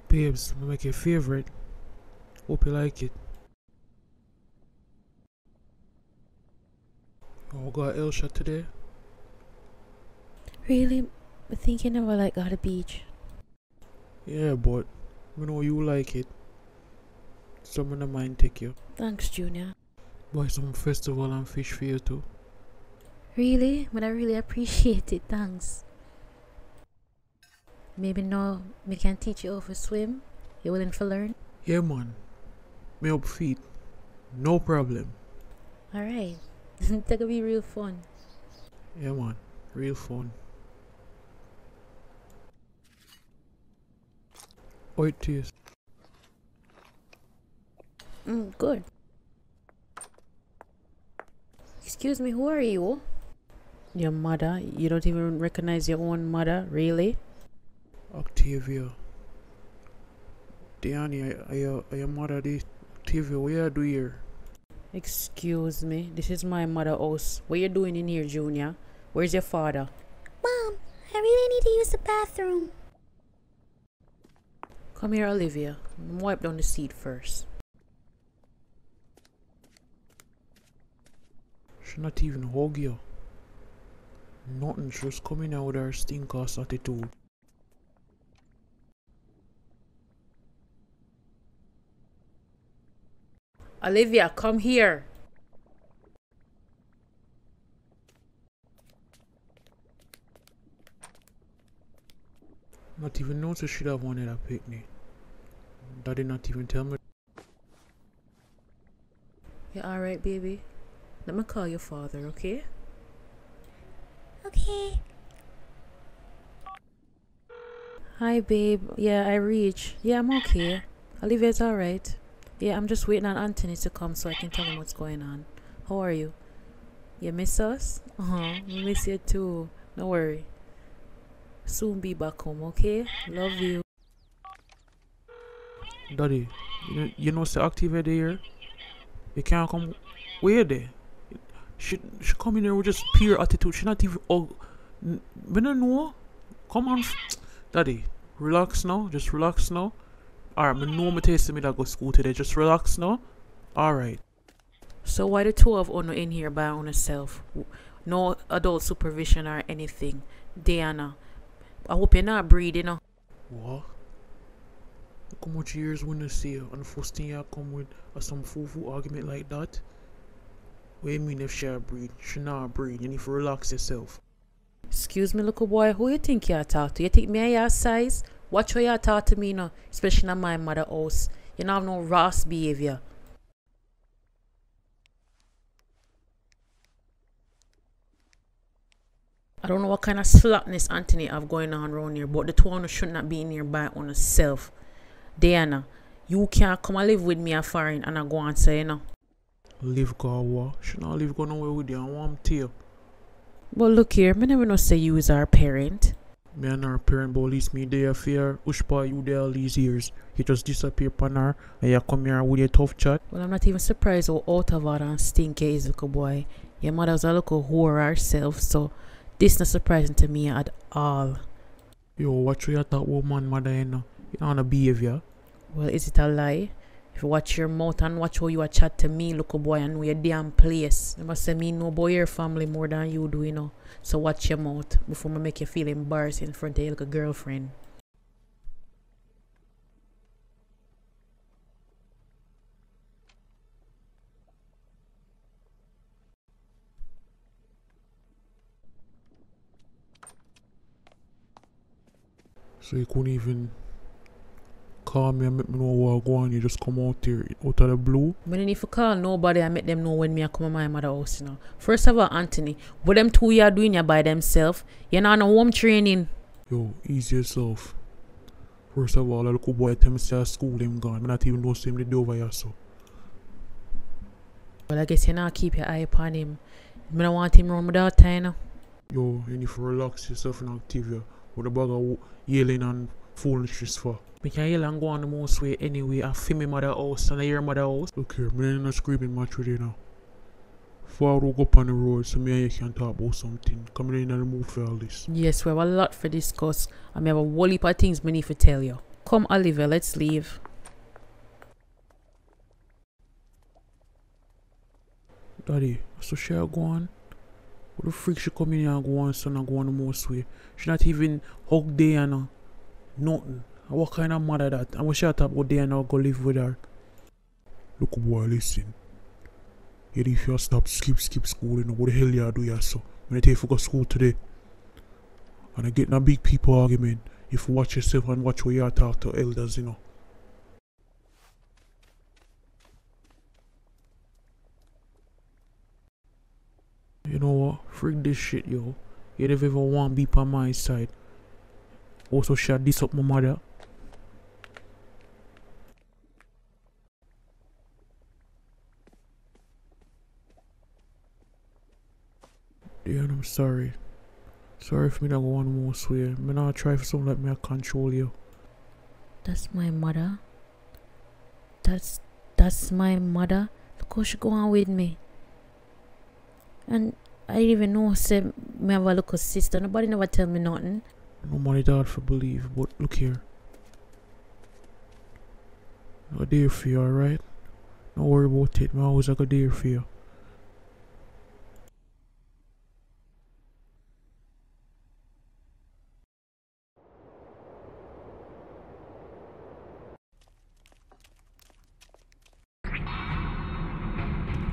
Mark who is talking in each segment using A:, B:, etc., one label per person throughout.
A: Babes, I make your favorite. Hope you like it. Oh, got L shot today?
B: Really? I think you never like got a beach.
A: Yeah, but I know you like it. Someone of mine take you.
B: Thanks, Junior.
A: Buy some festival and fish for you too.
B: Really? But I really appreciate it, thanks. Maybe no, me can teach you how to swim. You willing to learn?
A: Yeah, man. Me up feet. No problem.
B: Alright. That could be real fun.
A: Yeah, man. Real fun. How it taste?
B: Good. Excuse me, who are you? Your mother? You don't even recognize your own mother? Really?
A: Octavia. Diani, are your mother the Octavia, what you do here?
B: Excuse me, this is my mother house. What you doing in here, Junior? Where's your father?
C: Mom, I really need to use the bathroom.
B: Come here, Olivia. Wipe down the seat first.
A: She not even hug you. Nothing, she just coming out with her stink-ass attitude.
B: Olivia, come here.
A: Not even know she should have wanted a picnic. Daddy not even tell me.
B: You alright, baby? Let me call your father, okay?
C: Okay.
B: Hi, babe. Yeah, I reached. Yeah, I'm okay. Olivia's alright. Yeah, I'm just waiting on Anthony to come so I can tell him what's going on. How are you? You miss us? We miss you too. Don't worry. Soon be back home, okay? Love you.
A: Daddy, you know say Active here? You can't come. Where there? She come in here with just pure attitude. She not even. Oh, we don't know. Come on, Daddy. Relax now. Just relax now. Alright, me know me tasting me that go school today. Just relax now. Alright.
B: So why the two of you in here by yourself? No adult supervision or anything. Diana, I hope you're not breathing, you know.
A: What? Look how much years when you see you, and the first thing you come with some foo-foo argument like that? What do you mean if she breathe? She not breathe. You need to relax yourself.
B: Excuse me, little boy, who you think you talk to? You think me your size? Watch how you talk to me, no, especially in my mother house. You don't have no rash behavior. I don't know what kind of slackness Anthony have going on around here, but the two of you should not be in here by on yourself. Diana, you can't come and live with me a foreign and I go and say, you know.
A: Live go what? She not live go nowhere with you and want tail.
B: But look here, me never know say you is our parent.
A: Me and her parent, but at least me there fear. Ushpa you there all these years. You just disappear upon her and you come here with your tough chat.
B: Well, I'm not even surprised how out of order and stinky is, little boy. Your mother's a little whore herself, so this not surprising to me at all.
A: Yo, watch you that woman mother you know. You don't behavior.
B: Well, is it a lie? If you watch your mouth and watch how you a chat to me, little boy, and know your damn place. You must say me know about your family more than you do, you know. So watch your mouth before I make you feel embarrassed in front of your little girlfriend.
A: So you couldn't even call me and make me know what go on. You just come out here out of the blue.
B: I don't need to call nobody and make them know when me I come to my mother house, you know. First of all, Anthony, what them two you are doing here by themselves? You're not on home training.
A: Yo, ease yourself. First of all, a little boy tell me say school him gone. I not even know him the day over here so.
B: Well, I guess you not keep your eye upon him. I don't want him around my daughter, you know.
A: Yo, you need to relax yourself and Activia. What the bag of yelling and foolishness for? Me can yell and go on the most way anyway. I feel my mother house and I hear mother house. Look here, me ain't no screaming match with you now. Before I go up on the road so me and you can talk about something. Come in and remove for all this.
B: Yes, we have a lot for discuss. I have a whole heap of things we need to tell you. Come, Oliver, let's leave.
A: Daddy, so she a go on? What the freak she come in here and go on son and go on the most way? She not even hug Diana. Nothing. And what kind of mother that? And when she talk about Diana go live with her. Look boy, listen. If you stop skip school, you know what the hell you do here so? When I take you for go school today. And I get in a big people argument. If you watch yourself and watch where you talk to elders, you know. You know what? Freak this shit, yo. You never ever want to be on my side. Also shut this up my mother. Yeah, I'm sorry. Sorry for me not going more swear. Me not try for something like me I control you.
B: That's my mother. That's my mother. Look how she go on with me. And I didn't even know say me have a little sister. Nobody never tell me nothing.
A: Nobody hard for believe, but look here. I got there for you, alright? Don't worry about it. I always got there for you.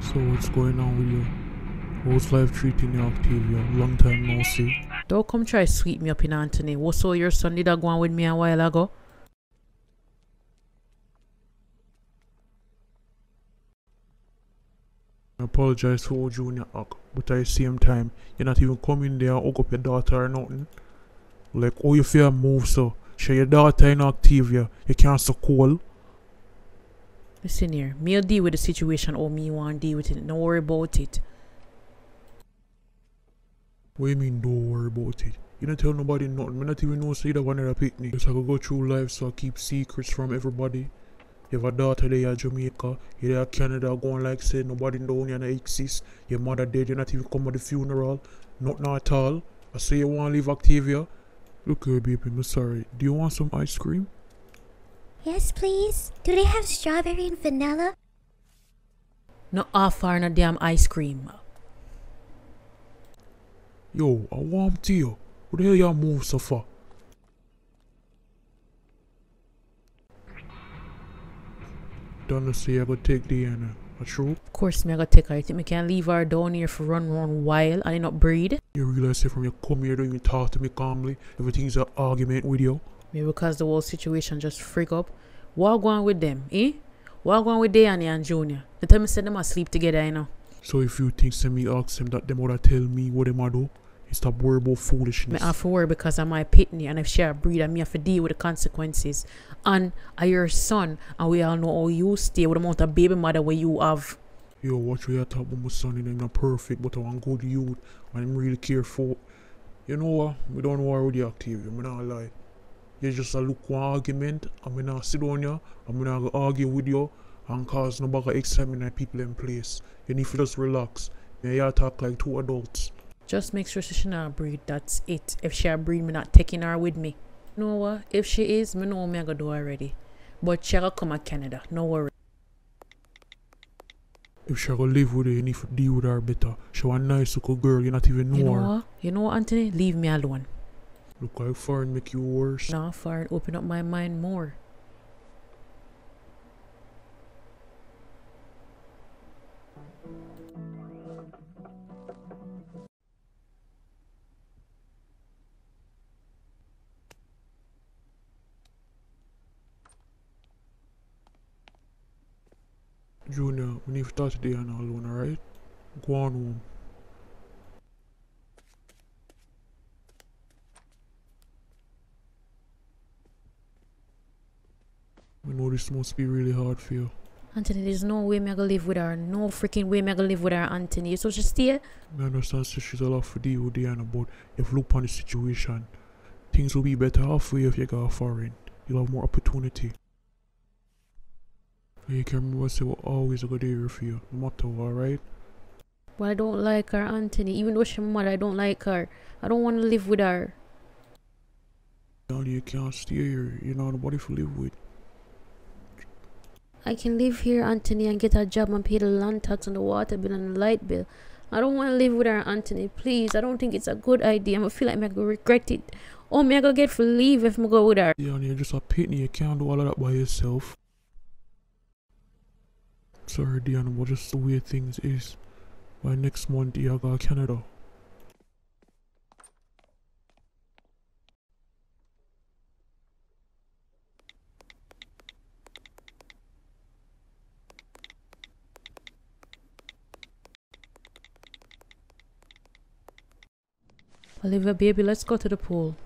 A: So what's going on with you? How's life treating you, Octavia? Long time no see.
B: Don't come try sweep me up in Anthony. What so your son did a go on with me a while ago?
A: I apologize for old Junior Act, but at the same time, you're not even coming there and hook up your daughter or nothing. Like, oh, you feel move so. Share your daughter in Octavia. You can't so cool.
B: Listen here, me'll deal with the situation or me want to deal with it. Don't worry about it.
A: What do you mean don't worry about it? You don't tell nobody nothing. I not even know say that one of the picnic. Just I could go through life so I keep secrets from everybody. You have a daughter there at Jamaica. You there at Canada going like say nobody down here exists. Your mother dead, you not even come to the funeral. Nothing at all. I say you want to leave Octavia. Look here baby, I'm sorry. Do you want some ice cream?
C: Yes, please. Do they have strawberry and vanilla?
B: No offer no damn ice cream.
A: Yo, I want to you. What the hell you move so far? Don't say I go take Diana. True?
B: Of course me I gotta take her. You think me can leave her down here for run wild and not breed?
A: You realize that from you come here don't even talk to me calmly. Everything's an argument with you.
B: Maybe because the whole situation just freak up. What going with them, eh? What going with Diana and Junior? They tell me say them asleep together, you know.
A: So if you think send me ask them that them would tell me what them a do, you stop worry about foolishness.
B: Me have to worry because I'm my pitney and if she a breed and me have to deal with the consequences. And I your son and we all know how you stay with the amount of baby mother where you have.
A: Yo, watch what you talk about my son, and I'm not perfect, but I'm good youth and I'm really careful. You know what? We don't worry with you, Octavia, I'm not lie. You just a look one argument, I'm not sit down here, I'm not argue with you and cause no bother examine people in place. You need to just relax. You talk like two adults.
B: Just make sure she not breed, that's it. If she a breed, me not taking her with me. You know what? If she is, me know me I gotta do already. But she gotta come to Canada, no worry.
A: If she gonna live with her, you need to deal with her better. She a nice little girl, you not even know
B: You know
A: her.
B: what? You know what, Anthony? Leave me alone.
A: Look how foreign make you worse.
B: Nah, foreign open up my mind more.
A: Junior, we need to talk to Diana alone, alright? Go on home. I know this must be really hard for you.
B: Anthony, there's no way me I gonna live with her. No freaking way me I gonna live with her, Anthony. You so just stay.
A: I understand so she's a lot for deal with Diana, but if you look on the situation, things will be better off for you if you go foreign. You'll have more opportunity. You can remember say we're always a good area for you, no matter what, alright?
B: But I don't like her, Anthony. Even though she's mad, I don't like her. I don't want to live with her.
A: Diana, you can't stay here. You know nobody to live with.
B: I can live here, Anthony, and get a job and pay the land tax and the water bill and the light bill. I don't want to live with her, Anthony. Please, I don't think it's a good idea. I feel like I'm going to regret it. Oh, me I go get for leave if I go with her.
A: Diana, you're just a pitney. You can't do all of that by yourself. Sorry, Diana, but just the way things is. By next month, you go to Canada.
B: Olivia, baby, let's go to the pool.